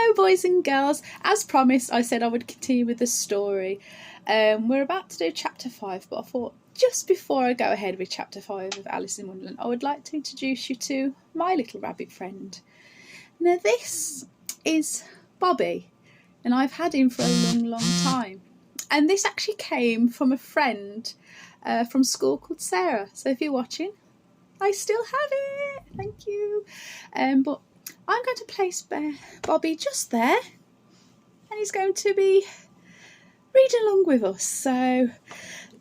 Hello boys and girls, as promised I said I would continue with the story. We're about to do chapter 5, but I thought just before I go ahead with chapter 5 of Alice in Wonderland, I would like to introduce you to my little rabbit friend. Now this is Bobby, and I've had him for a long time, and this actually came from a friend from school called Sarah, so if you're watching, I still have it, thank you. But I'm going to place Bobby just there, and he's going to be reading along with us. So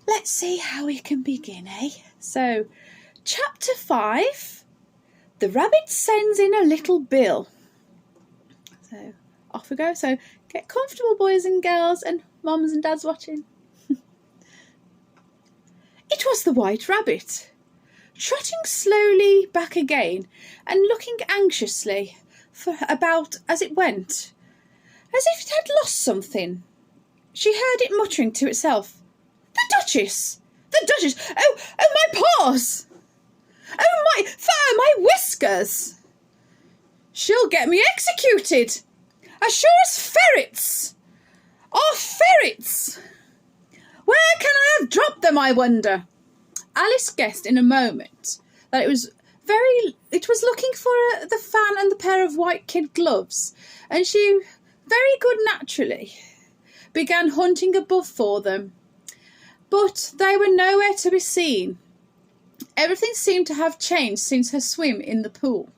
let's see how we can begin, eh? So, chapter 5, The Rabbit Sends in a Little Bill. So, off we go. So, get comfortable, boys and girls, and mums and dads watching. It was the White Rabbit, trotting slowly back again and looking anxiously about as it went, as if it had lost something. She heard it muttering to itself, "The Duchess! The Duchess! Oh, my paws! Oh, my fur, my whiskers! She'll get me executed, as sure as ferrets are ferrets! Where can I have dropped them, I wonder?" Alice guessed in a moment that it was looking for the fan and the pair of white kid gloves, and she, very good naturally, began hunting above for them. But they were nowhere to be seen. Everything seemed to have changed since her swim in the pool.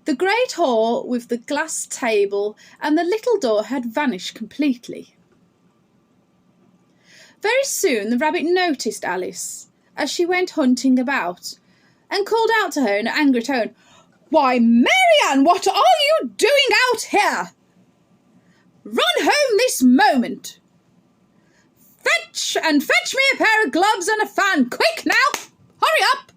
The great hall with the glass table and the little door had vanished completely. Very soon the rabbit noticed Alice as she went hunting about, and called out to her in an angry tone, "Why, Marianne, what are you doing out here? Run home this moment. Fetch me a pair of gloves and a fan, quick now, hurry up."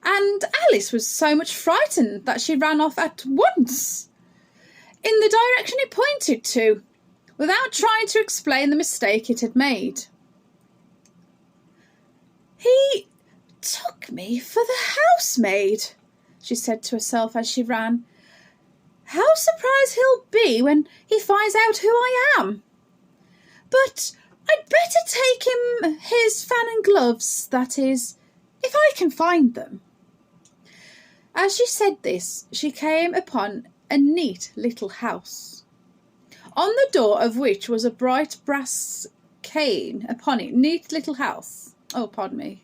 And Alice was so much frightened that she ran off at once in the direction it pointed to, without trying to explain the mistake it had made. "He took me for the housemaid," she said to herself as she ran. "How surprised he'll be when he finds out who I am. But I'd better take him his fan and gloves, that is, if I can find them." As she said this, she came upon a neat little house, on the door of which was a bright brass cane upon it. Neat little house. Oh, pardon me.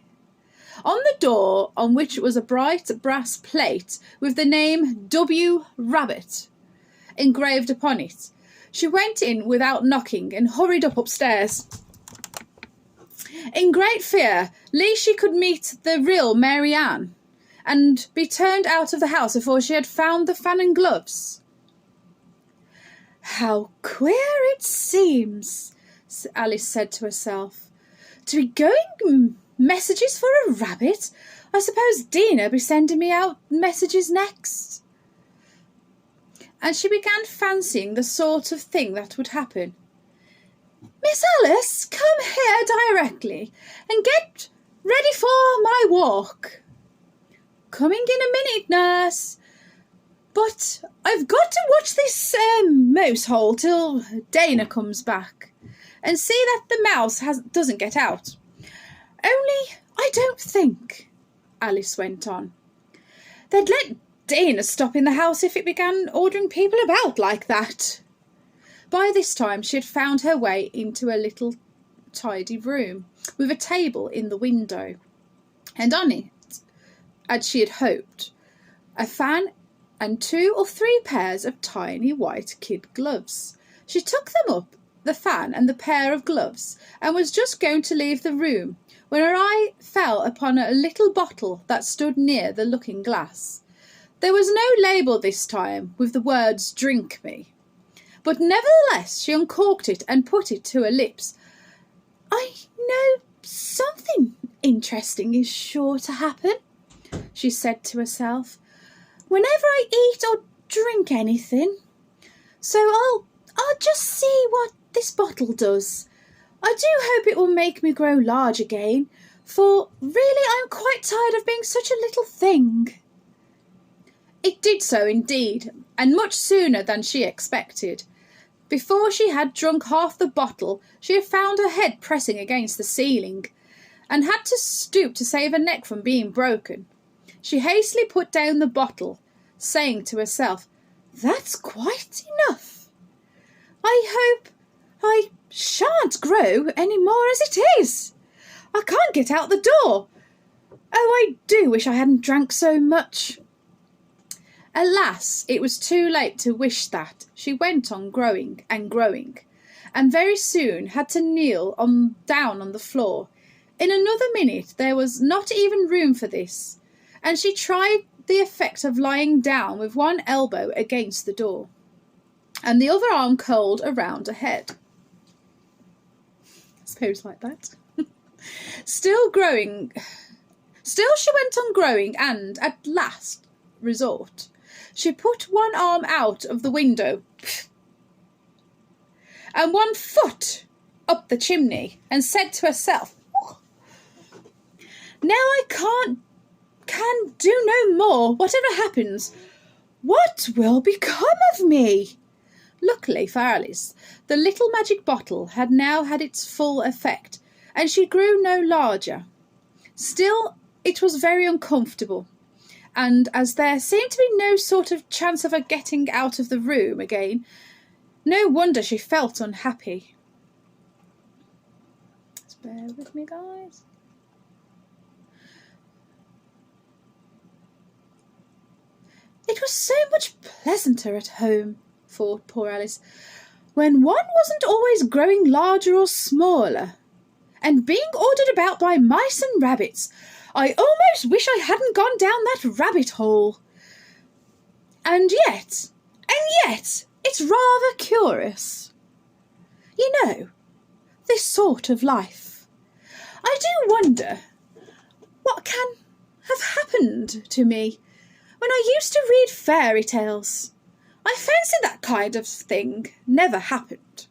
On the door, on which was a bright brass plate with the name W. Rabbit engraved upon it. She went in without knocking and hurried upstairs. In great fear, lest she could meet the real Marianne and be turned out of the house before she had found the fan and gloves. "How queer it seems," Alice said to herself, "to be going messages for a rabbit. I suppose Dinah'll be sending me out messages next." And she began fancying the sort of thing that would happen. "Miss Alice, come here directly and get ready for my walk." "Coming in a minute, nurse. But I've got to watch this mouse hole till Dana comes back, and see that the mouse doesn't get out. Only I don't think," Alice went on, "they'd let Dana stop in the house if it began ordering people about like that." By this time she had found her way into a little tidy room, with a table in the window, and on it, as she had hoped, a fan and 2 or 3 pairs of tiny white kid gloves. She took them up, the fan and the pair of gloves, and was just going to leave the room when her eye fell upon a little bottle that stood near the looking glass. There was no label this time with the words "Drink me," but nevertheless she uncorked it and put it to her lips. "I know something interesting is sure to happen," she said to herself, "whenever I eat or drink anything. So I'll just see what this bottle does. I do hope it will make me grow large again, for really I'm quite tired of being such a little thing." It did so indeed, and much sooner than she expected. Before she had drunk half the bottle, she had found her head pressing against the ceiling, and had to stoop to save her neck from being broken. She hastily put down the bottle, saying to herself, "That's quite enough. I hope I shan't grow any more as it is. I can't get out the door. Oh, I do wish I hadn't drank so much." Alas, it was too late to wish that. She went on growing, and very soon had to kneel down on the floor. In another minute there was not even room for this, and she tried the effect of lying down with one elbow against the door, and the other arm curled around her head. I suppose like that. Still she went on growing, and at last resort, she put one arm out of the window and one foot up the chimney, and said to herself, "Now I can do no more, whatever happens. What will become of me?" Luckily for Alice, the little magic bottle had now had its full effect, and she grew no larger. Still, it was very uncomfortable, and as there seemed to be no sort of chance of her getting out of the room again, no wonder she felt unhappy. Just bear with me, guys. It was so much pleasanter at home, thought poor Alice, when one wasn't always growing larger or smaller, and being ordered about by mice and rabbits. I almost wish I hadn't gone down that rabbit hole. And yet, it's rather curious. You know, this sort of life. I do wonder what can have happened to me when I used to read fairy tales. I fancy that kind of thing never happened.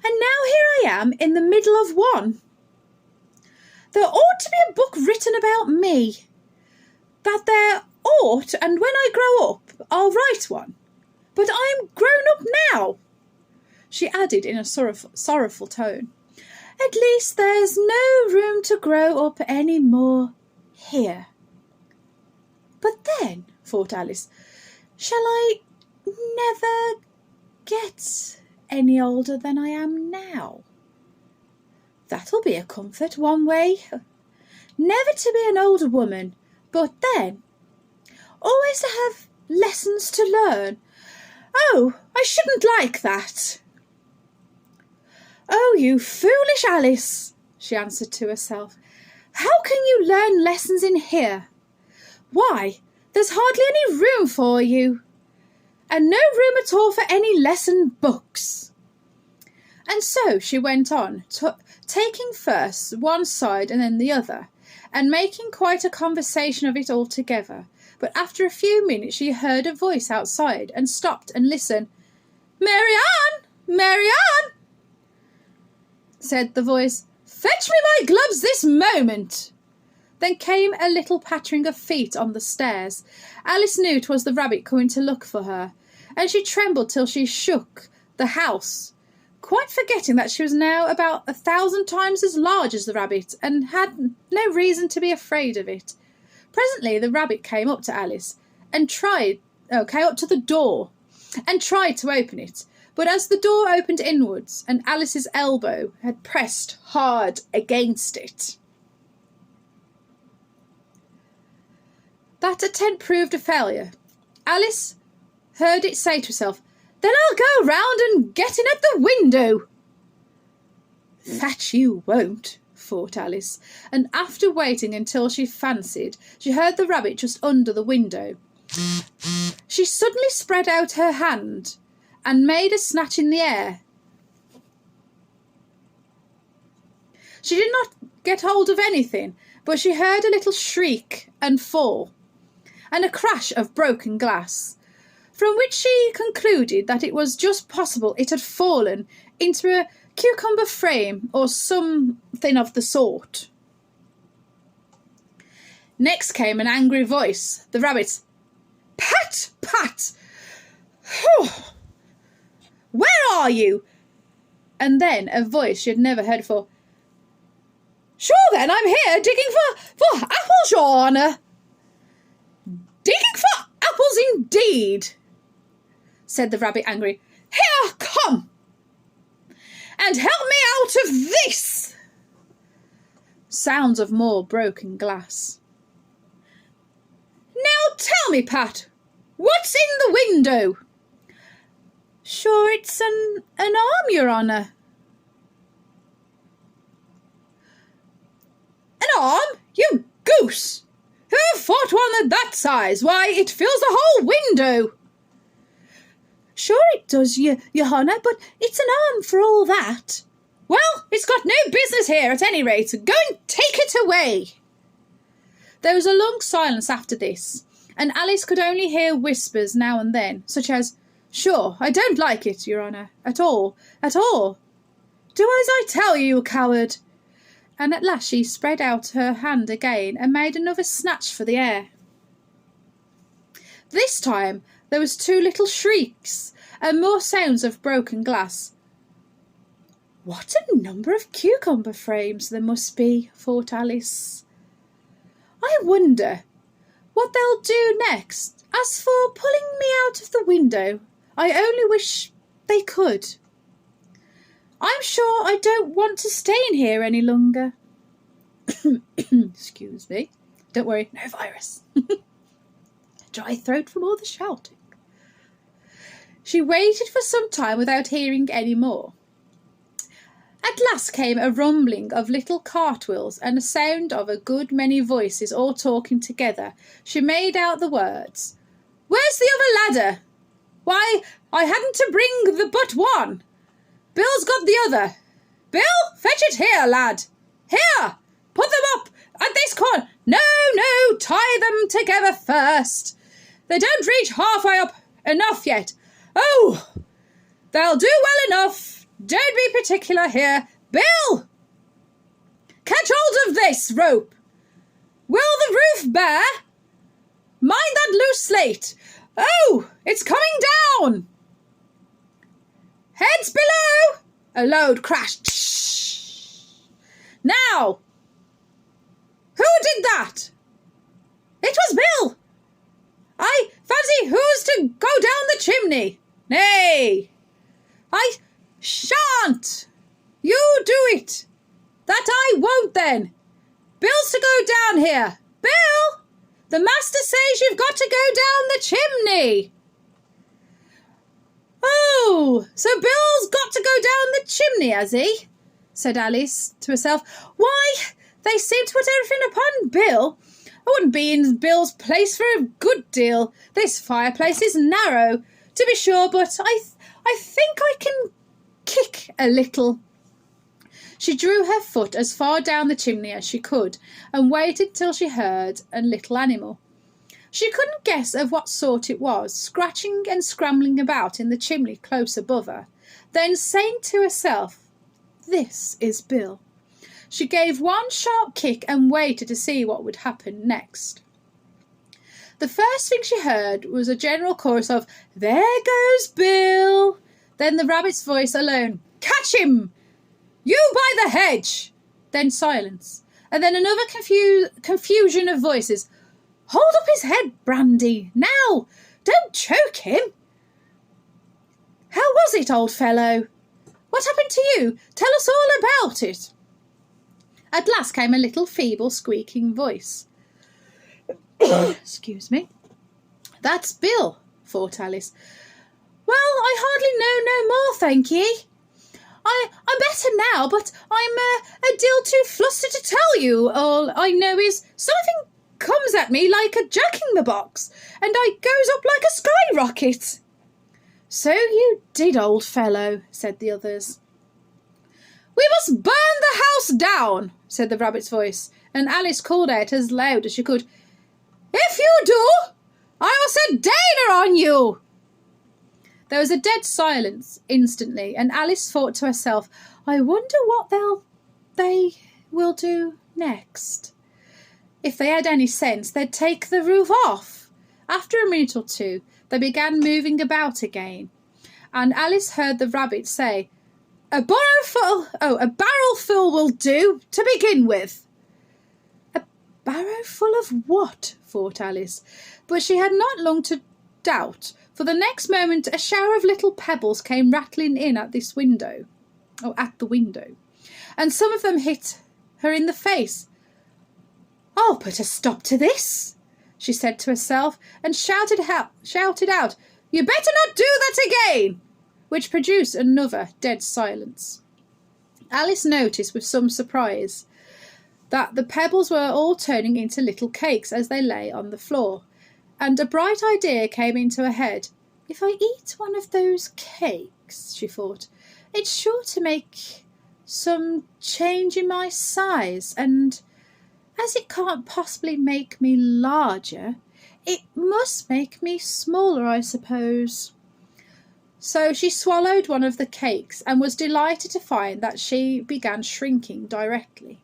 And now here I am in the middle of one. There ought to be a book written about me. That there ought, and when I grow up, I'll write one. But I'm grown up now, she added in a sorrowful tone. At least there's no room to grow up any more here. But then, thought Alice, shall I never get any older than I am now? That'll be a comfort one way. Never to be an older woman, but then always to have lessons to learn. Oh, I shouldn't like that. Oh, you foolish Alice, she answered to herself. How can you learn lessons in here? Why, there's hardly any room for you, and no room at all for any lesson books. And so she went on, taking first one side and then the other, and making quite a conversation of it altogether. But after a few minutes she heard a voice outside, and stopped and listened. "Marianne! Marianne!" said the voice. "Fetch me my gloves this moment." Then came a little pattering of feet on the stairs. Alice knew 'twas the rabbit coming to look for her, and she trembled till she shook the house, quite forgetting that she was now about 1,000 times as large as the rabbit, and had no reason to be afraid of it. Presently the rabbit came up to Alice, and came up to the door, and tried to open it. But as the door opened inwards, and Alice's elbow had pressed hard against it, that attempt proved a failure. Alice heard it say to herself, "Then I'll go round and get in at the window." "That you won't," thought Alice, and after waiting until she fancied she heard the rabbit just under the window, she suddenly spread out her hand and made a snatch in the air. She did not get hold of anything, but she heard a little shriek and fall, and a crash of broken glass, from which she concluded that it was just possible it had fallen into a cucumber frame or something of the sort. Next came an angry voice, the rabbit's. Pat, Pat! Whew. Where are you? And then a voice she had never heard before. Sure then, I'm here digging for apples, Your Honour. Digging for apples indeed, said the rabbit angrily. Here, come, and help me out of this. Sounds of more broken glass. Now tell me, Pat, what's in the window? Sure, it's an arm, Your Honour. An arm? You goose! Who fought one of that size? Why, it fills the whole window. Sure it does, Your Honour, but it's an arm for all that. Well, it's got no business here at any rate. Go and take it away. There was a long silence after this, and Alice could only hear whispers now and then, such as, Sure, I don't like it, Your Honour, at all, at all. Do as I tell you, you coward. And at last she spread out her hand again and made another snatch for the air. This time there was 2 little shrieks and more sounds of broken glass. What a number of cucumber frames there must be, thought Alice. I wonder what they'll do next. As for pulling me out of the window, I only wish they could. I'm sure I don't want to stay in here any longer. Excuse me. Don't worry, no virus. Dry throat from all the shouting. She waited for some time without hearing any more. At last came a rumbling of little cartwheels and a sound of a good many voices all talking together. She made out the words, Where's the other ladder? Why, I hadn't to bring the but one. Bill's got the other. Bill, fetch it here, lad. Here, put them up at this corner. No, tie them together first. They don't reach halfway up enough yet. Oh, they'll do well enough. Don't be particular here. Bill, catch hold of this rope. Will the roof bear? Mind that loose slate. Oh, it's coming down. Heads below. A loud crash. Now, who did that? It was Bill. I fancy who's to go down the chimney. Nay, I shan't. You do it. That I won't then. Bill's to go down here. Bill, the master says you've got to go down the chimney. Oh, so Bill's got to go down the chimney, has he? Said Alice to herself. Why, they seem to put everything upon Bill. I wouldn't be in Bill's place for a good deal. This fireplace is narrow, to be sure, but I think I can kick a little. She drew her foot as far down the chimney as she could and waited till she heard a little animal. She couldn't guess of what sort it was, scratching and scrambling about in the chimney close above her. Then, saying to herself, This is Bill, she gave one sharp kick and waited to see what would happen next. The first thing she heard was a general chorus of, There goes Bill. Then the rabbit's voice alone, Catch him! You by the hedge! Then silence, and then another confusion of voices. Hold up his head, Brandy, now! Don't choke him! How was it, old fellow? What happened to you? Tell us all about it. At last came a little feeble squeaking voice. Excuse me. That's Bill, thought Alice. Well, I hardly know no more, thank ye. I'm better now, but I'm a deal too flustered to tell you. All I know is something comes at me like a jack-in-the-box, and I goes up like a skyrocket. So you did, old fellow, said the others. We must burn the house down, said the rabbit's voice, and Alice called out as loud as she could, If you do, I will set Dana on you. There was a dead silence instantly, and Alice thought to herself, I wonder what they will do next. If they had any sense, they'd take the roof off. After a minute or two, they began moving about again, and Alice heard the rabbit say, a barrel full will do, to begin with. A barrow full of what? Thought Alice, but she had not long to doubt, for the next moment a shower of little pebbles came rattling in at the window, and some of them hit her in the face. I'll put a stop to this, she said to herself, and shouted out, you better not do that again, which produced another dead silence. Alice noticed with some surprise that the pebbles were all turning into little cakes as they lay on the floor, and a bright idea came into her head. If I eat one of those cakes, she thought, it's sure to make some change in my size, and as it can't possibly make me larger, it must make me smaller, I suppose. So she swallowed one of the cakes and was delighted to find that she began shrinking directly.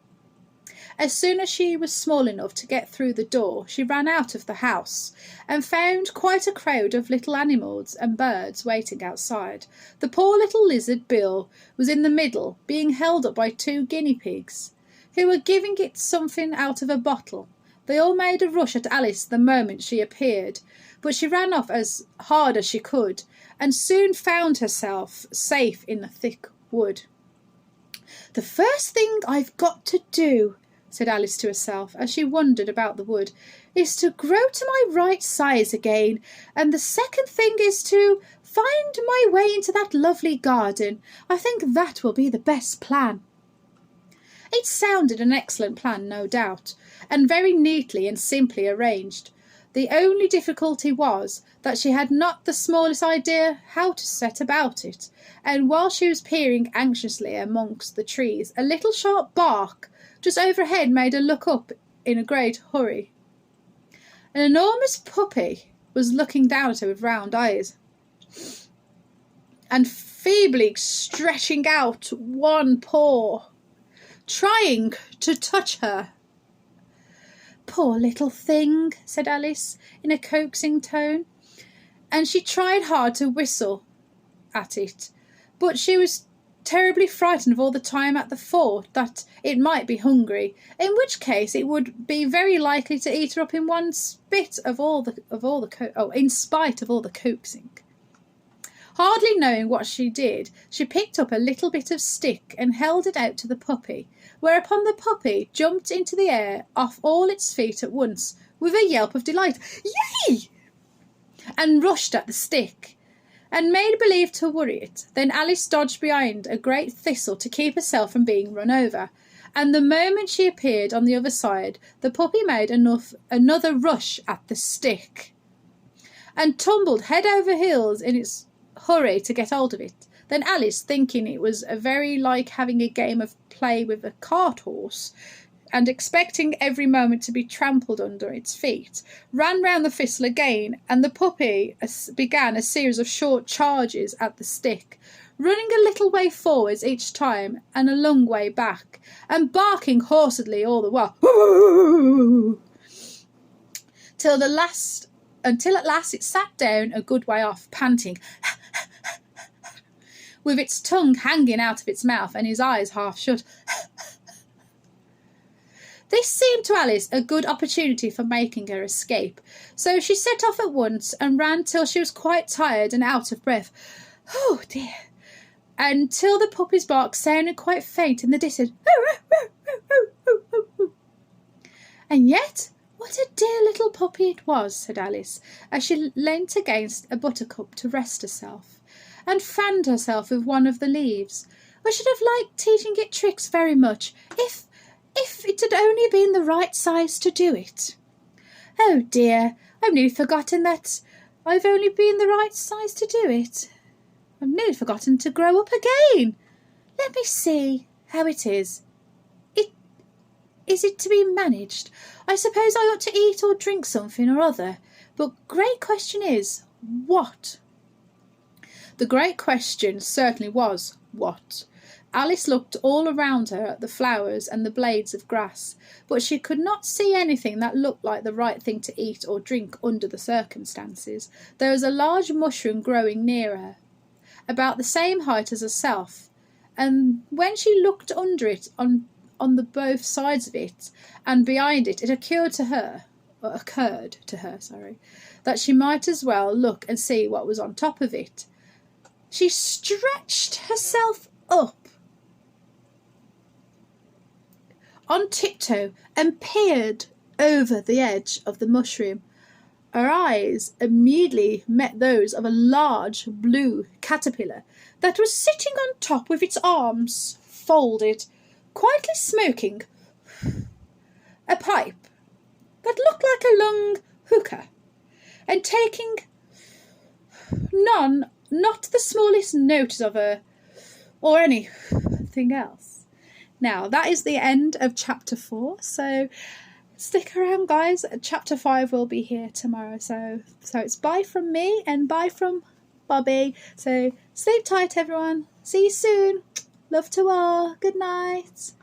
As soon as she was small enough to get through the door, she ran out of the house and found quite a crowd of little animals and birds waiting outside. The poor little lizard Bill was in the middle, being held up by 2 guinea pigs, who were giving it something out of a bottle. They all made a rush at Alice the moment she appeared, but she ran off as hard as she could, and soon found herself safe in the thick wood. The first thing I've got to do, said Alice to herself as she wandered about the wood, is to grow to my right size again, and the second thing is to find my way into that lovely garden. I think that will be the best plan. It sounded an excellent plan, no doubt, and very neatly and simply arranged. The only difficulty was that she had not the smallest idea how to set about it, and while she was peering anxiously amongst the trees, a little sharp bark just overhead made her look up in a great hurry. An enormous puppy was looking down at her with round eyes, and feebly stretching out one paw, trying to touch her. Poor little thing, said Alice in a coaxing tone, and she tried hard to whistle at it, but she was terribly frightened all the time at the thought that it might be hungry, in which case it would be very likely to eat her up in one spit in spite of all the coaxing. Hardly knowing what she did, she picked up a little bit of stick and held it out to the puppy, whereupon the puppy jumped into the air off all its feet at once, with a yelp of delight, "Yay!" and rushed at the stick, and made believe to worry it. Then Alice dodged behind a great thistle to keep herself from being run over, and the moment she appeared on the other side, the puppy made another rush at the stick, and tumbled head over heels in its hurry to get hold of it. Then Alice, thinking it was very like having a game of play with a cart horse, and expecting every moment to be trampled under its feet, ran round the thistle again, and the puppy began a series of short charges at the stick, running a little way forwards each time and a long way back, and barking hoarsely all the while, until at last it sat down a good way off, panting, with its tongue hanging out of its mouth and its eyes half shut. This seemed to Alice a good opportunity for making her escape, so she set off at once and ran till she was quite tired and out of breath. Oh dear! Until the puppy's bark sounded quite faint in the distance. And yet, what a dear little puppy it was, said Alice, as she leant against a buttercup to rest herself, and fanned herself with one of the leaves. I should have liked teaching it tricks very much, if it had only been the right size to do it. Oh dear, I've nearly forgotten that I've only been the right size to do it. I've nearly forgotten to grow up again. Let me see how it is. Is it to be managed? I suppose I ought to eat or drink something or other, but great question is, what? The great question certainly was, what? Alice looked all around her at the flowers and the blades of grass, but she could not see anything that looked like the right thing to eat or drink under the circumstances. There was a large mushroom growing near her, about the same height as herself, and when she looked under it on the both sides of it and behind it, it occurred to her that she might as well look and see what was on top of it. She stretched herself up on tiptoe and peered over the edge of the mushroom. Her eyes immediately met those of a large blue caterpillar that was sitting on top with its arms folded, quietly smoking a pipe that looked like a long hookah, and taking not the smallest notice of her or anything else. Now, that is the end of chapter 4, so stick around, guys. Chapter 5 will be here tomorrow, so it's bye from me and bye from Bobby. So sleep tight, everyone. See you soon. Love to all. Good night.